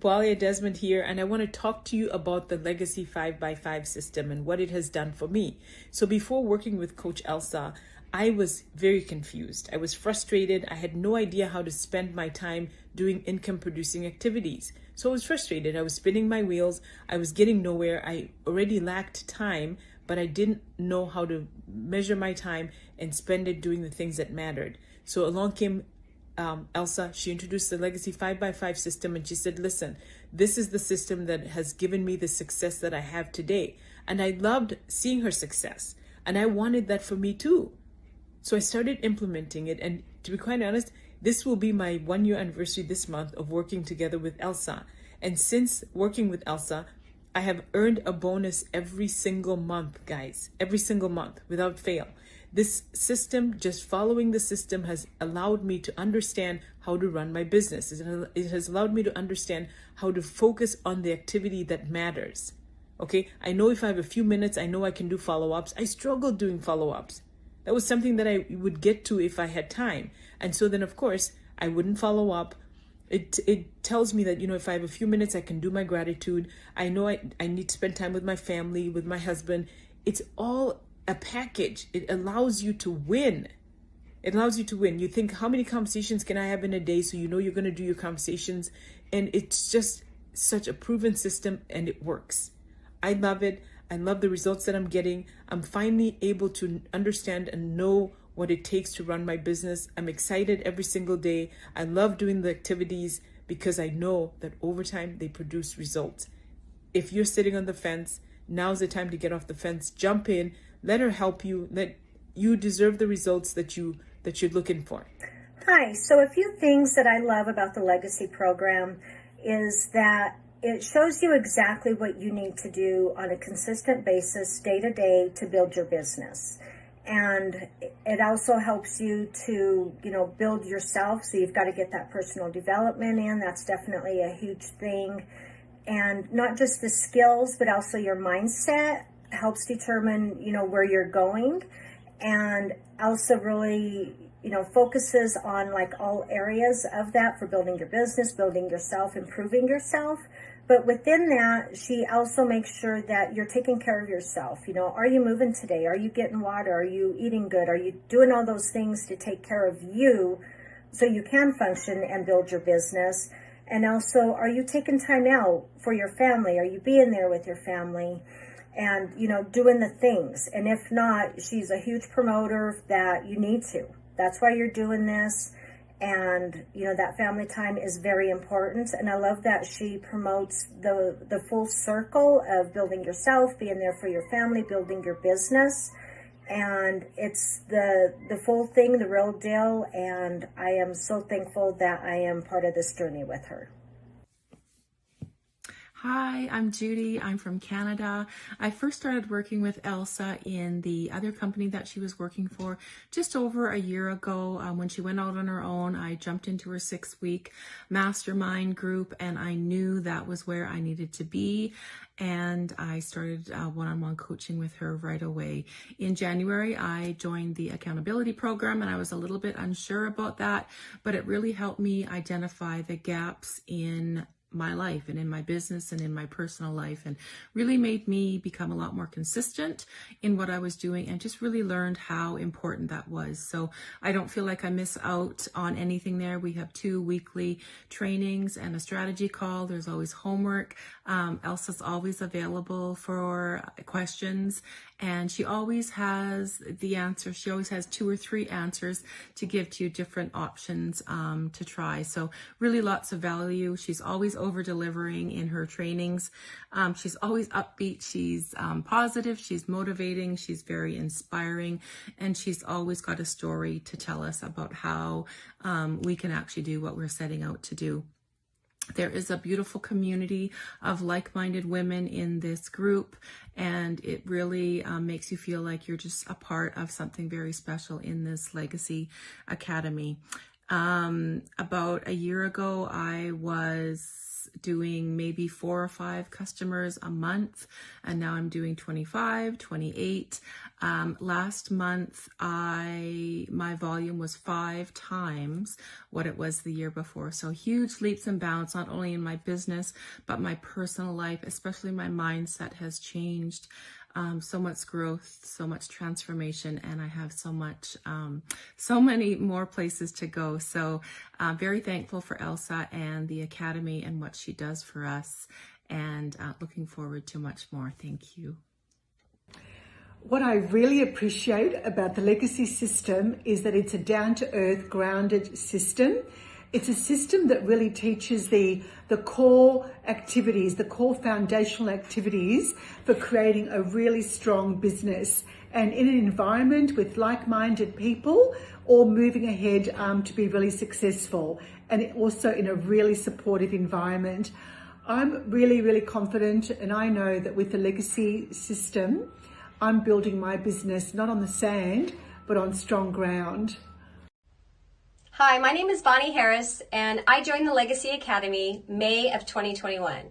Paulia Desmond here, and I want to talk to you about the Legacy 5x5 system and what it has done for me. So before working with Coach Elsa, I was very confused. I was frustrated. I had no idea how to spend my time doing income producing activities. So I was frustrated. I was spinning my wheels. I was getting nowhere. I already lacked time, but I didn't know how to measure my time and spend it doing the things that mattered. So along came Elsa. She introduced the Legacy 5x5 system, and she said, listen, this is the system that has given me the success that I have today. And I loved seeing her success, and I wanted that for me too. So I started implementing it, and to be quite honest, this will be my 1-year anniversary this month of working together with Elsa. And since working with Elsa, I have earned a bonus every single month, guys, every single month without fail. This system, just following the system, has allowed me to understand how to run my business. It has allowed me to understand how to focus on the activity that matters. Okay, I know if I have a few minutes, I know I can do follow-ups. I struggled doing follow-ups. That was something that I would get to if I had time. And so then, of course, I wouldn't follow up. It tells me that, if I have a few minutes, I can do my gratitude. I know I need to spend time with my family, with my husband. It's all a package. It allows you to win. It allows you to win. You think, how many conversations can I have in a day? So you're going to do your conversations. And it's just such a proven system, and it works. I love it. I love the results that I'm getting. I'm finally able to understand and know what it takes to run my business. I'm excited every single day. I love doing the activities because I know that over time they produce results. If you're sitting on the fence, now's the time to get off the fence. Jump in. Let her help you. Let you deserve the results that you're looking for. Hi. So a few things that I love about the Legacy program is that it shows you exactly what you need to do on a consistent basis, day to day, to build your business. And it also helps you to, build yourself. So you've got to get that personal development in. That's definitely a huge thing. And not just the skills, but also your mindset helps determine, where you're going. And also really, focuses on like all areas of that for building your business, building yourself, improving yourself. But within that, she also makes sure that you're taking care of yourself. Are you moving today? Are you getting water? Are you eating good? Are you doing all those things to take care of you so you can function and build your business? And also, are you taking time out for your family? Are you being there with your family and, doing the things? And if not, she's a huge promoter that you need to. That's why you're doing this. And, that family time is very important. And I love that she promotes the full circle of building yourself, being there for your family, building your business. And it's the full thing, the real deal. And I am so thankful that I am part of this journey with her. Hi, I'm Judy. I'm from Canada. I first started working with Elsa in the other company that she was working for just over a year ago. When she went out on her own, I jumped into her 6-week mastermind group, and I knew that was where I needed to be. And I started one-on-one coaching with her right away. In January, I joined the accountability program, and I was a little bit unsure about that, but it really helped me identify the gaps in my life and in my business and in my personal life, and really made me become a lot more consistent in what I was doing, and just really learned how important that was. So I don't feel like I miss out on anything there. We have 2 weekly trainings and a strategy call. There's always homework. Elsa's always available for questions, and she always has the answer. She always has 2 or 3 answers to give to you, different options to try. So really lots of value. She's always over delivering in her trainings. She's always upbeat. She's positive. She's motivating. She's very inspiring. And she's always got a story to tell us about how we can actually do what we're setting out to do. There is a beautiful community of like-minded women in this group, and it really makes you feel like you're just a part of something very special in this Legacy Academy. About a year ago, I was was doing maybe 4 or 5 customers a month, and now I'm doing 25, 28. Last month, my volume was 5 times what it was the year before. So huge leaps and bounds, not only in my business, but my personal life, especially my mindset has changed. So much growth, so much transformation, and I have so many more places to go. So very thankful for Elsa and the Academy and what she does for us, and looking forward to much more. Thank you. What I really appreciate about the legacy system is that it's a down-to-earth, grounded system. It's a system that really teaches the core activities, the core foundational activities for creating a really strong business, and in an environment with like-minded people, all moving ahead to be really successful, and also in a really supportive environment. I'm really, really confident, and I know that with the legacy system, I'm building my business not on the sand, but on strong ground. Hi, my name is Bonnie Harris, and I joined the Legacy Academy May of 2021.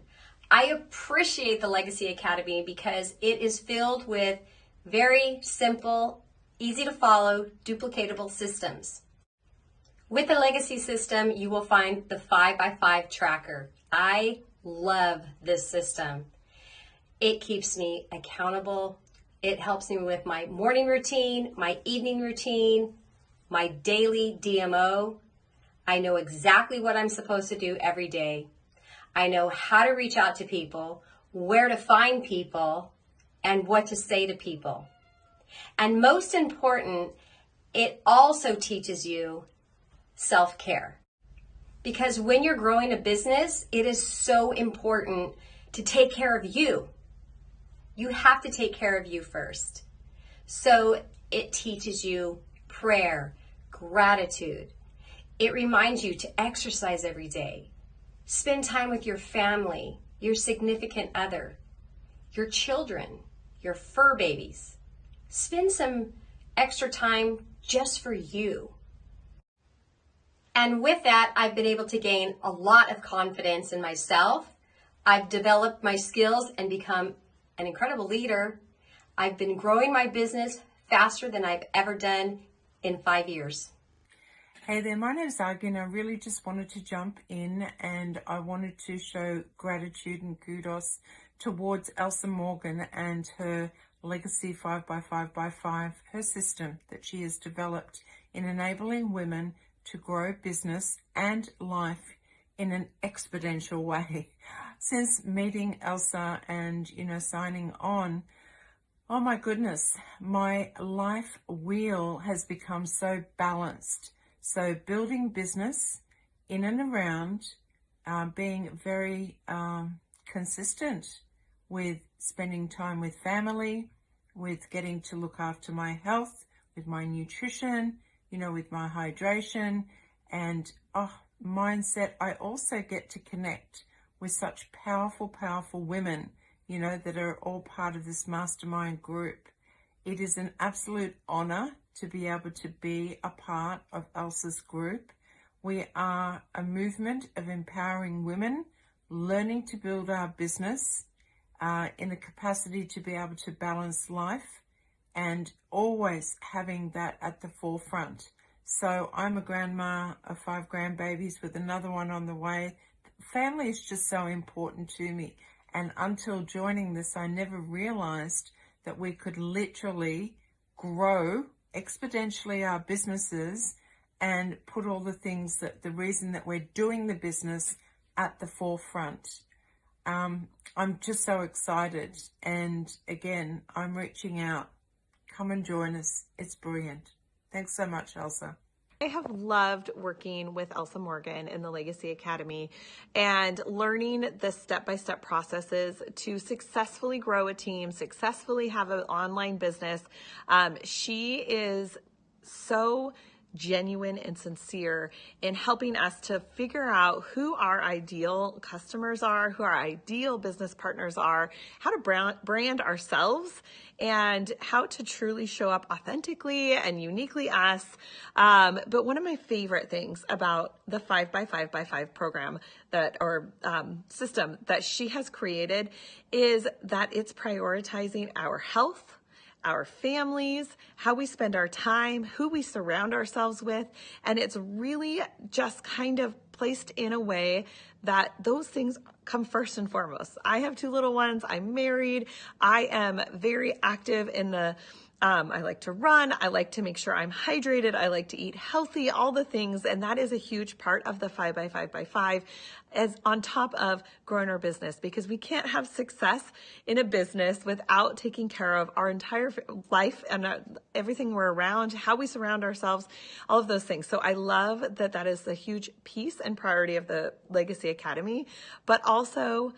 I appreciate the Legacy Academy because it is filled with very simple, easy to follow, duplicatable systems. With the Legacy system, you will find the 5x5 tracker. I love this system. It keeps me accountable. It helps me with my morning routine, my evening routine, my daily DMO. I know exactly what I'm supposed to do every day. I know how to reach out to people, where to find people, and what to say to people. And most important, it also teaches you self-care. Because when you're growing a business, it is so important to take care of you. You have to take care of you first. So it teaches you prayer, gratitude. It reminds you to exercise every day. Spend time with your family, your significant other, your children, your fur babies. Spend some extra time just for you. And with that, I've been able to gain a lot of confidence in myself. I've developed my skills and become an incredible leader. I've been growing my business faster than I've ever done in 5 years. Hey there, my name's Agin. I really just wanted to jump in, and I wanted to show gratitude and kudos towards Elsa Morgan and her Legacy 5x5x5, her system that she has developed in enabling women to grow business and life in an exponential way. Since meeting Elsa and, signing on, oh my goodness, my life wheel has become so balanced. So building business in and around, being very consistent with spending time with family, with getting to look after my health, with my nutrition, with my hydration and mindset. I also get to connect with such powerful, powerful women, that are all part of this mastermind group. It is an absolute honor to be able to be a part of Elsa's group. We are a movement of empowering women, learning to build our business in the capacity to be able to balance life, and always having that at the forefront. So I'm a grandma of 5 grandbabies with another one on the way. Family is just so important to me. And until joining this, I never realized that we could literally grow exponentially our businesses and put all the things that the reason that we're doing the business at the forefront. I'm just so excited. And again, I'm reaching out. Come and join us. It's brilliant. Thanks so much, Elsa. I have loved working with Elsa Morgan in the Legacy Academy and learning the step-by-step processes to successfully grow a team, successfully have an online business. She is so genuine and sincere in helping us to figure out who our ideal customers are, who our ideal business partners are, how to brand ourselves, and how to truly show up authentically and uniquely us. But one of my favorite things about the 5x5x5 program system that she has created is that it's prioritizing our health, our families, how we spend our time, who we surround ourselves with. And it's really just kind of placed in a way that those things come first and foremost. I have 2 little ones. I'm married. I am very active in I like to run. I like to make sure I'm hydrated. I like to eat healthy, all the things. And that is a huge part of the 5x5x5 as on top of growing our business, because we can't have success in a business without taking care of our entire life and everything we're around, how we surround ourselves, all of those things. So I love that that is a huge piece and priority of the Legacy Academy, but also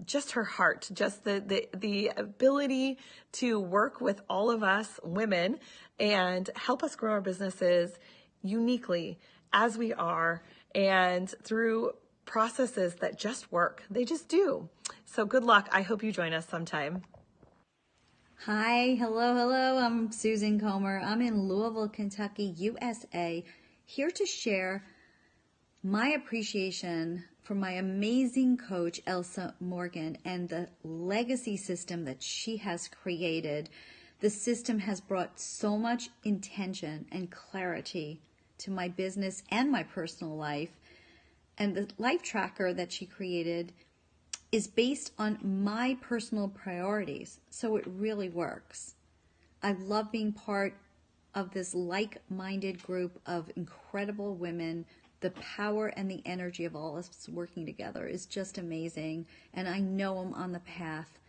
just her heart, just the ability to work with all of us women and help us grow our businesses uniquely as we are and through processes that just work. They just do. So good luck. I hope you join us sometime. Hi, hello. I'm Susan Comer. I'm in Louisville, Kentucky, USA, here to share my appreciation for my amazing coach, Elsa Morgan, and the legacy system that she has created. The system has brought so much intention and clarity to my business and my personal life. And the life tracker that she created is based on my personal priorities. So it really works. I love being part of this like-minded group of incredible women. The power and the energy of all of us working together is just amazing. And I know I'm on the path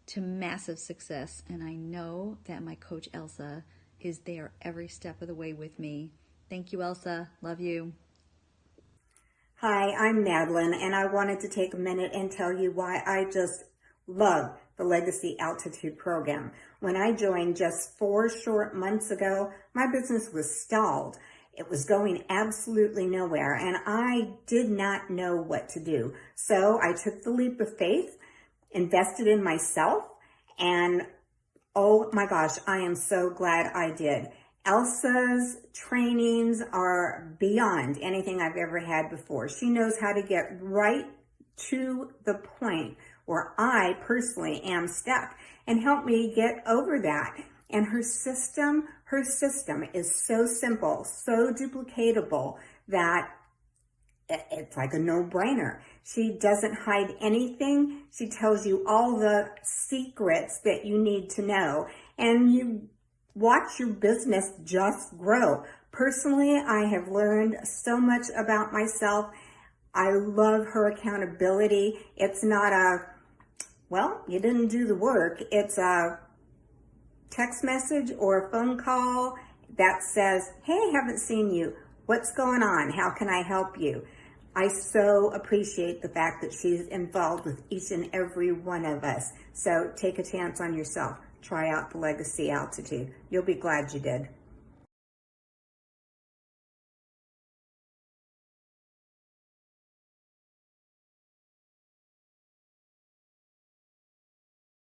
to massive success. And I know that my coach Elsa is there every step of the way with me. Thank you, Elsa. Love you. Hi, I'm Madeline, and I wanted to take a minute and tell you why I just love the Legacy Altitude program. When I joined just 4 short months ago, my business was stalled. It was going absolutely nowhere, and I did not know what to do. So I took the leap of faith, invested in myself, and oh my gosh, I am so glad I did. Elsa's trainings are beyond anything I've ever had before. She knows how to get right to the point where I personally am stuck and help me get over that. And her system is so simple, so duplicatable that it's like a no-brainer. She doesn't hide anything. She tells you all the secrets that you need to know, and you watch your business just grow. Personally, I have learned so much about myself. I love her accountability. It's not well, you didn't do the work. It's a text message or a phone call that says, hey, I haven't seen you. What's going on? How can I help you? I so appreciate the fact that she's involved with each and every one of us. So take a chance on yourself. Try out the Legacy Altitude. You'll be glad you did.